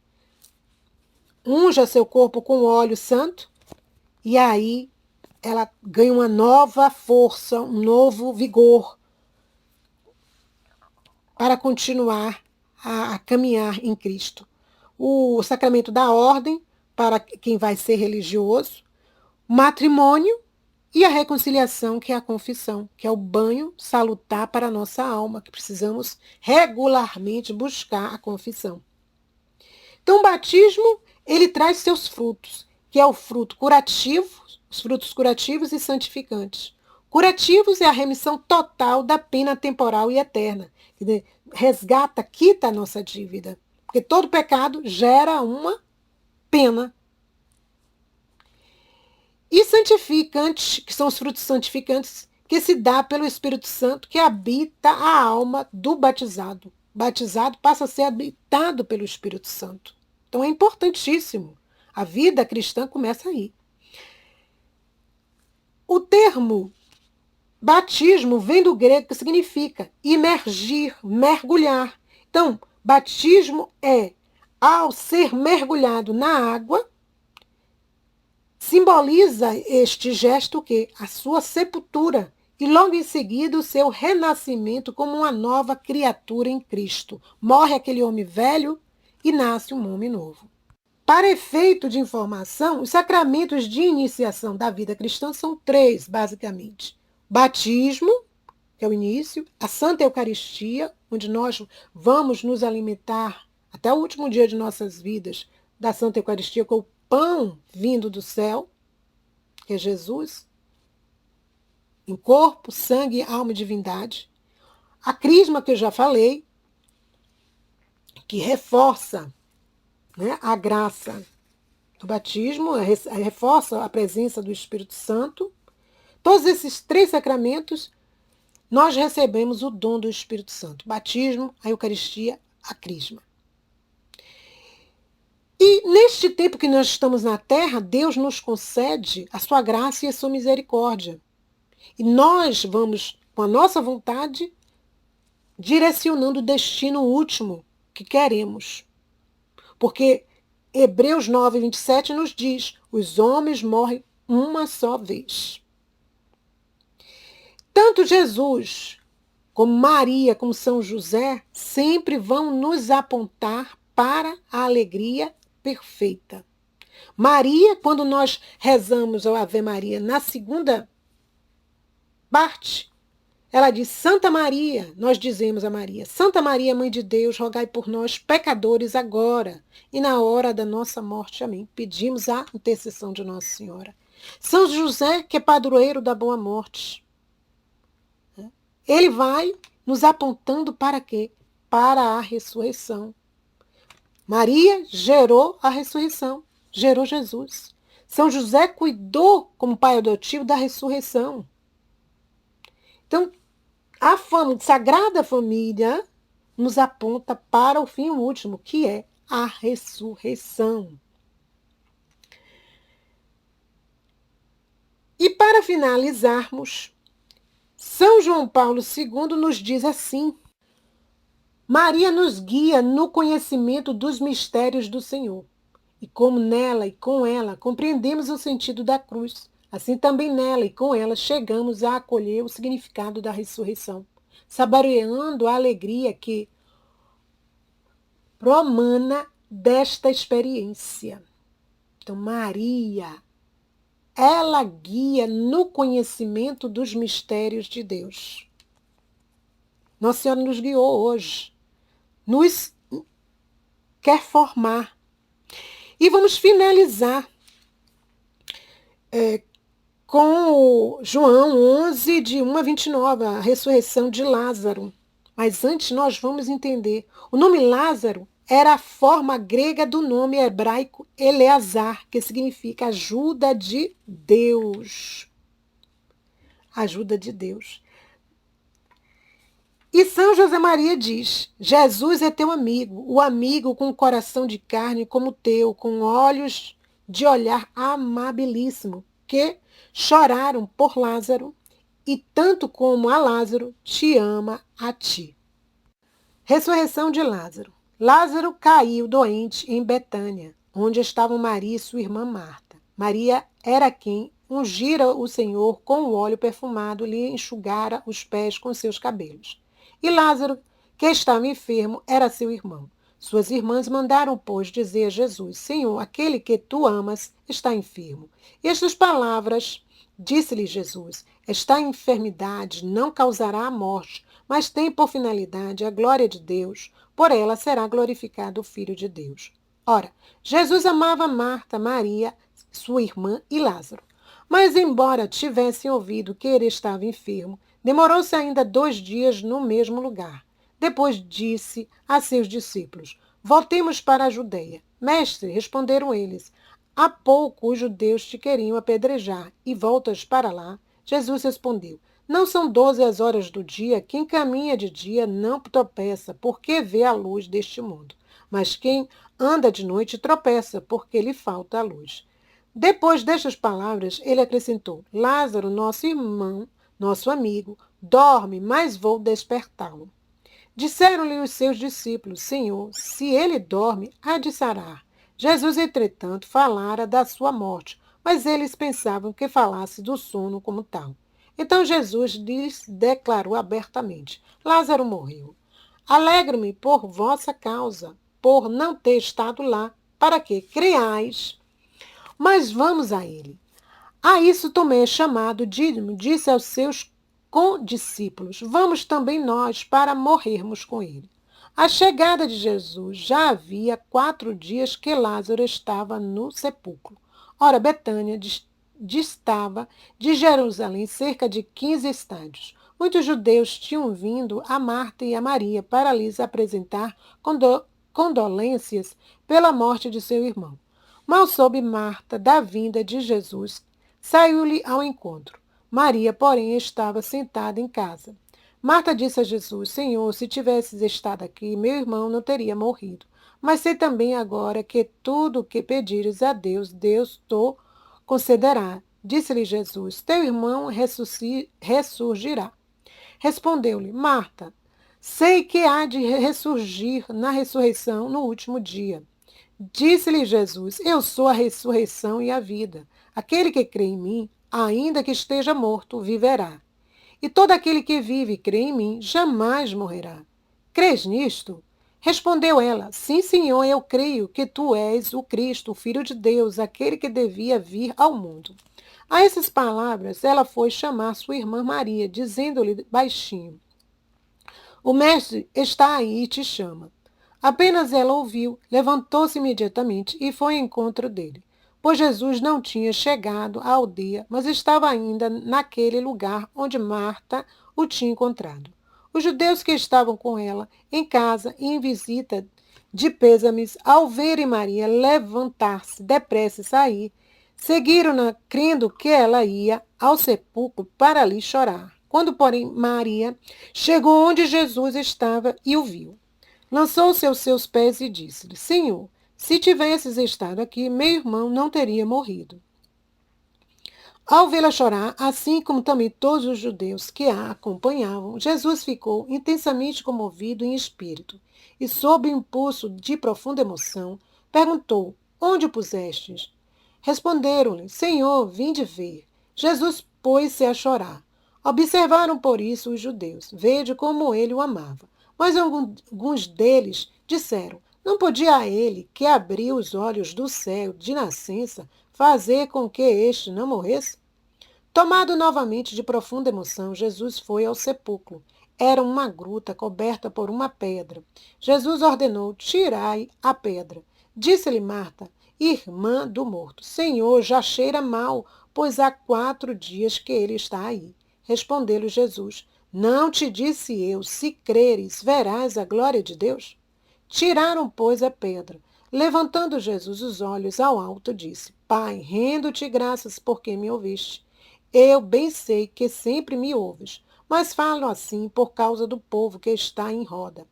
unja seu corpo com óleo santo, e aí ela ganha uma nova força, um novo vigor para continuar a caminhar em Cristo. O sacramento da ordem, para quem vai ser religioso, o matrimônio e a reconciliação, que é a confissão, que é o banho salutar para a nossa alma, que precisamos regularmente buscar a confissão. Então, o batismo, ele traz seus frutos, que é o fruto curativo, os frutos curativos e santificantes. Curativos é a remissão total da pena temporal e eterna. Resgata, quita a nossa dívida. Porque todo pecado gera uma pena. E santificantes, que são os frutos santificantes, que se dá pelo Espírito Santo, que habita a alma do batizado. O batizado passa a ser habitado pelo Espírito Santo. Então é importantíssimo. A vida cristã começa aí. O termo batismo vem do grego, que significa imergir, mergulhar. Então, batismo é, ao ser mergulhado na água, simboliza este gesto o quê? A sua sepultura e logo em seguida o seu renascimento como uma nova criatura em Cristo. Morre aquele homem velho e nasce um homem novo. Para efeito de informação, os sacramentos de iniciação da vida cristã são 3, basicamente. Batismo, que é o início, a Santa Eucaristia, onde nós vamos nos alimentar até o último dia de nossas vidas da Santa Eucaristia com o pão vindo do céu, que é Jesus, em corpo, sangue, alma e divindade. A crisma, que eu já falei, que reforça, né, a graça do batismo, reforça a presença do Espírito Santo. Todos esses 3 sacramentos, nós recebemos o dom do Espírito Santo. Batismo, a Eucaristia, a crisma. E neste tempo que nós estamos na Terra, Deus nos concede a sua graça e a sua misericórdia. E nós vamos, com a nossa vontade, direcionando o destino último que queremos. Porque Hebreus 9, 27 nos diz: os homens morrem uma só vez. Tanto Jesus, como Maria, como São José, sempre vão nos apontar para a alegria perfeita. Maria, quando nós rezamos o Ave Maria na segunda parte, Ela diz, Santa Maria, nós dizemos a Maria, Santa Maria, Mãe de Deus, rogai por nós, pecadores, agora e na hora da nossa morte. Amém. Pedimos a intercessão de Nossa Senhora. São José, que é padroeiro da boa morte. Ele vai nos apontando para quê? Para a ressurreição. Maria gerou a ressurreição, gerou Jesus. São José cuidou, como pai adotivo, da ressurreição. Então, a Sagrada Família nos aponta para o fim último, que é a ressurreição. E para finalizarmos, São João Paulo II nos diz assim: Maria nos guia no conhecimento dos mistérios do Senhor. E como nela e com ela compreendemos o sentido da cruz, assim também nela e com ela chegamos a acolher o significado da ressurreição, saboreando a alegria que promana desta experiência. Então, Maria, ela guia no conhecimento dos mistérios de Deus. Nossa Senhora nos guiou hoje, nos quer formar. E vamos finalizar com João 11, de 1 a 29, a ressurreição de Lázaro. Mas antes nós vamos entender. O nome Lázaro era a forma grega do nome hebraico Eleazar, que significa ajuda de Deus. Ajuda de Deus. E São José Maria diz, Jesus é teu amigo, o amigo com coração de carne como o teu, com olhos de olhar amabilíssimo, que choraram por Lázaro e tanto como a Lázaro te ama a ti. Ressurreição de Lázaro. Lázaro caiu doente em Betânia, onde estavam Maria e sua irmã Marta. Maria era quem ungira o Senhor com o óleo perfumado, lhe enxugara os pés com seus cabelos. E Lázaro, que estava enfermo, era seu irmão. Suas irmãs mandaram, pois, dizer a Jesus, Senhor, aquele que tu amas está enfermo. E estas palavras disse-lhe Jesus, esta enfermidade não causará a morte, mas tem por finalidade a glória de Deus, por ela será glorificado o Filho de Deus. Ora, Jesus amava Marta, Maria, sua irmã e Lázaro. Mas, embora tivessem ouvido que ele estava enfermo, demorou-se ainda 2 dias no mesmo lugar. Depois disse a seus discípulos, voltemos para a Judeia. Mestre, responderam eles, há pouco os judeus te queriam apedrejar, e voltas para lá? Jesus respondeu, não são 12 as horas do dia, quem caminha de dia não tropeça, porque vê a luz deste mundo. Mas quem anda de noite tropeça, porque lhe falta a luz. Depois destas palavras, ele acrescentou, Lázaro, nosso irmão, nosso amigo, dorme, mas vou despertá-lo. Disseram-lhe os seus discípulos, Senhor, se ele dorme, há de sarar. Jesus, entretanto, falara da sua morte, mas eles pensavam que falasse do sono como tal. Então Jesus lhes declarou abertamente, Lázaro morreu. Alegro-me por vossa causa, por não ter estado lá, para que creais. Mas vamos a ele. A isso Tomé, chamado Dídimo, disse aos seus condiscípulos, vamos também nós para morrermos com ele. A chegada de Jesus já havia 4 dias que Lázaro estava no sepulcro. Ora, Betânia distava de Jerusalém cerca de 15 estádios. Muitos judeus tinham vindo a Marta e a Maria para lhes apresentar condolências pela morte de seu irmão. Mal soube Marta da vinda de Jesus, saiu-lhe ao encontro. Maria, porém, estava sentada em casa. Marta disse a Jesus, Senhor, se tivesses estado aqui, meu irmão não teria morrido. Mas sei também agora que tudo o que pedires a Deus, Deus te concederá. Disse-lhe Jesus, teu irmão ressurgirá. Respondeu-lhe, Marta, sei que há de ressurgir na ressurreição no último dia. Disse-lhe Jesus, eu sou a ressurreição e a vida. Aquele que crê em mim, ainda que esteja morto, viverá. E todo aquele que vive e crê em mim, jamais morrerá. Crês nisto? Respondeu ela, sim, Senhor, eu creio que tu és o Cristo, o Filho de Deus, aquele que devia vir ao mundo. A essas palavras, ela foi chamar sua irmã Maria, dizendo-lhe baixinho: O mestre está aí e te chama. Apenas ela ouviu, levantou-se imediatamente e foi ao encontro dele, pois Jesus não tinha chegado à aldeia, mas estava ainda naquele lugar onde Marta o tinha encontrado. Os judeus que estavam com ela em casa e em visita de pêsames, ao verem Maria levantar-se depressa e sair, seguiram-na, crendo que ela ia ao sepulcro para ali chorar. Quando, porém, Maria chegou onde Jesus estava e o viu, lançou-se aos seus pés e disse-lhe: Senhor, se tivesses estado aqui, meu irmão não teria morrido. Ao vê-la chorar, assim como também todos os judeus que a acompanhavam, Jesus ficou intensamente comovido em espírito e, sob o impulso de profunda emoção, perguntou: Onde o pusestes? Responderam-lhe: Senhor, vinde ver. Jesus pôs-se a chorar. Observaram por isso os judeus. Vede como ele o amava. Mas alguns deles disseram: Não podia ele, que abriu os olhos do céu de nascença, fazer com que este não morresse? Tomado novamente de profunda emoção, Jesus foi ao sepulcro. Era uma gruta coberta por uma pedra. Jesus ordenou: Tirai a pedra. Disse-lhe Marta, irmã do morto: Senhor, já cheira mal, pois há 4 dias que ele está aí. Respondeu-lhe Jesus: Não te disse eu, se creres, verás a glória de Deus? Tiraram, pois, a pedra. Levantando Jesus os olhos ao alto, disse: Pai, rendo-te graças porque me ouviste. Eu bem sei que sempre me ouves, mas falo assim por causa do povo que está em roda,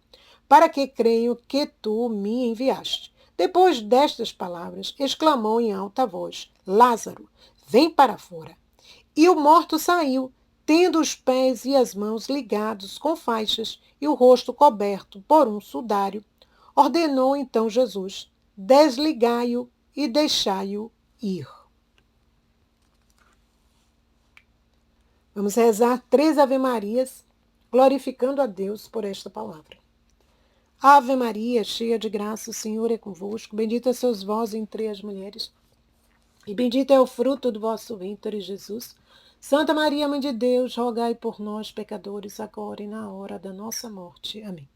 para que creiam que tu me enviaste. Depois destas palavras, exclamou em alta voz: Lázaro, vem para fora. E o morto saiu, tendo os pés e as mãos ligados com faixas e o rosto coberto por um sudário. Ordenou então Jesus: Desligai-o e deixai-o ir. Vamos rezar 3 Ave-Marias, glorificando a Deus por esta palavra. Ave Maria, cheia de graça, o Senhor é convosco. Bendita sois vós entre as mulheres, e bendito é o fruto do vosso ventre, Jesus. Santa Maria, Mãe de Deus, rogai por nós, pecadores, agora e na hora da nossa morte. Amém.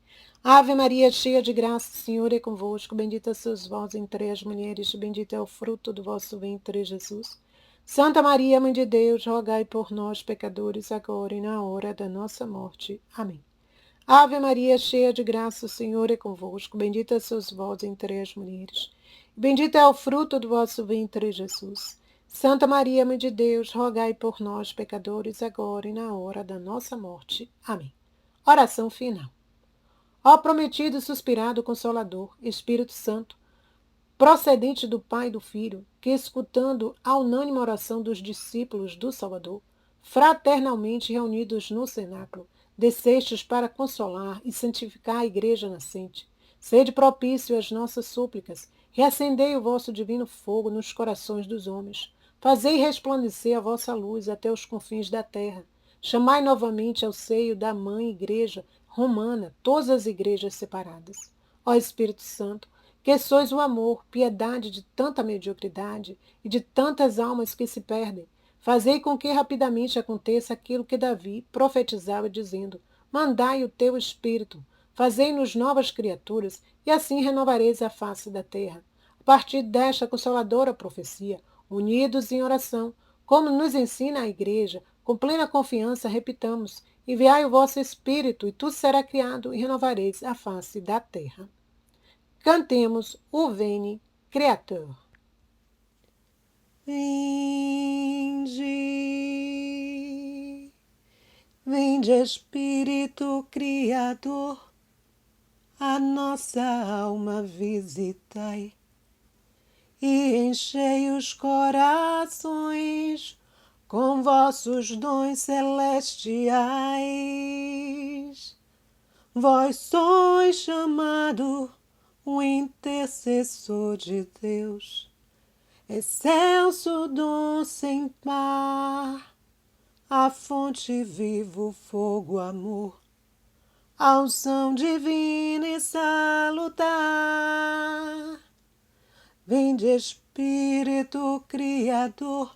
Ave Maria, cheia de graça, o Senhor é convosco. Bendita sois vós entre as mulheres, e bendito é o fruto do vosso ventre, Jesus. Santa Maria, Mãe de Deus, rogai por nós, pecadores, agora e na hora da nossa morte. Amém. Ave Maria, cheia de graça, o Senhor é convosco. Bendita sois vós entre as mulheres. Bendito é o fruto do vosso ventre, Jesus. Santa Maria, Mãe de Deus, rogai por nós, pecadores, agora e na hora da nossa morte. Amém. Oração final. Ó prometido e suspirado Consolador, Espírito Santo, procedente do Pai e do Filho, que, escutando a unânime oração dos discípulos do Salvador, fraternalmente reunidos no cenáculo, descestes para consolar e santificar a Igreja nascente. Sede propício às nossas súplicas, reacendei o vosso divino fogo nos corações dos homens. Fazei resplandecer a vossa luz até os confins da terra. Chamai novamente ao seio da Mãe Igreja Romana todas as igrejas separadas. Ó Espírito Santo, que sois o amor, piedade de tanta mediocridade e de tantas almas que se perdem, fazei com que rapidamente aconteça aquilo que Davi profetizava, dizendo: Mandai o teu Espírito, fazei-nos novas criaturas, e assim renovareis a face da terra. A partir desta consoladora profecia, unidos em oração, como nos ensina a Igreja, com plena confiança repitamos: Enviai o vosso Espírito, e tudo será criado, e renovareis a face da terra. Cantemos o Veni Creator. Vinde, vinde Espírito Criador, a nossa alma visitai, e enchei os corações com vossos dons celestiais. Vós sois chamado o intercessor de Deus, excelso dom sem par, a fonte vivo, fogo, amor, a unção divina e salutar. Vinde Espírito Criador,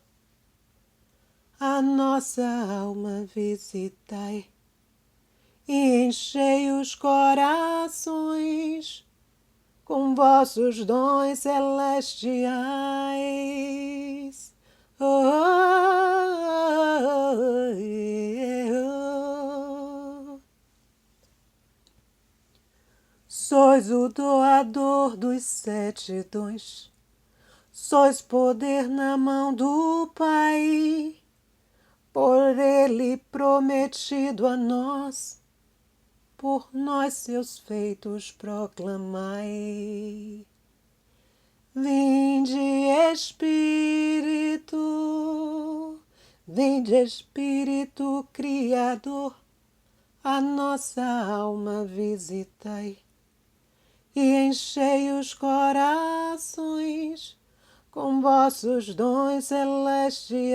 a nossa alma visitai, e enchei os corações com vossos dons celestiais. Oh, oh, oh. Sois o doador dos 7 dons, sois poder na mão do Pai, por Ele prometido a nós, por nós seus feitos proclamai. Vinde Espírito Criador, a nossa alma visitai, e enchei os corações com vossos dons celestiais.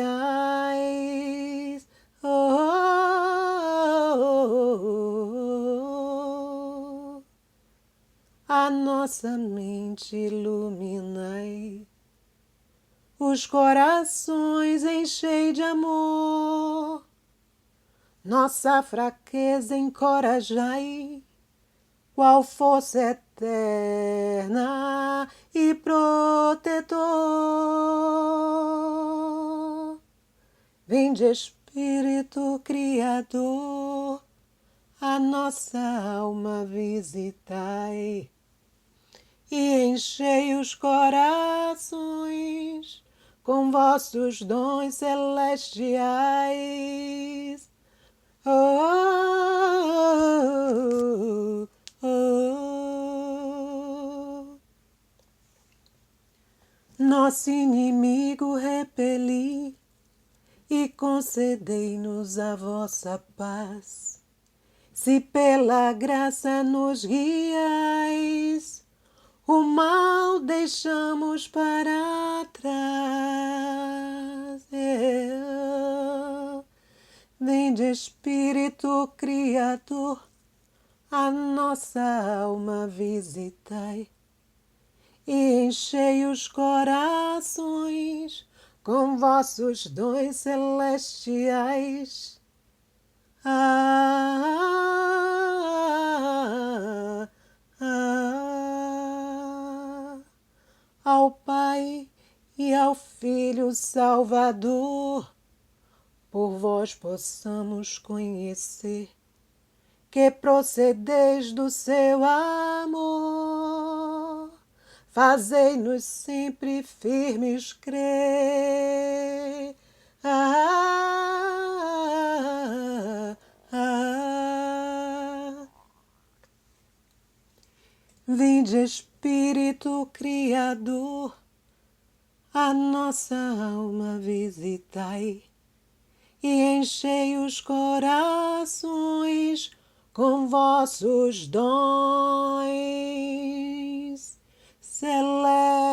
Oh, oh, oh, oh. A nossa mente iluminai, os corações enchei de amor, nossa fraqueza encorajai, qual força eterna e protetor. Vinde Espírito Criador, a nossa alma visitai, e enchei os corações com vossos dons celestiais. Oh, oh, oh, oh. Nosso inimigo repeli, e concedei-nos a vossa paz. Se pela graça nos guiais, o mal deixamos para trás. Vinde Espírito Criador, a nossa alma visitai, e enchei os corações com vossos dons celestiais. Ao Pai e ao Filho Salvador, por vós possamos conhecer que procedeis do seu amor. Fazei-nos sempre firmes crer. Vinde Espírito Criador, a nossa alma visitai, e enchei os corações com vossos dons celestiais.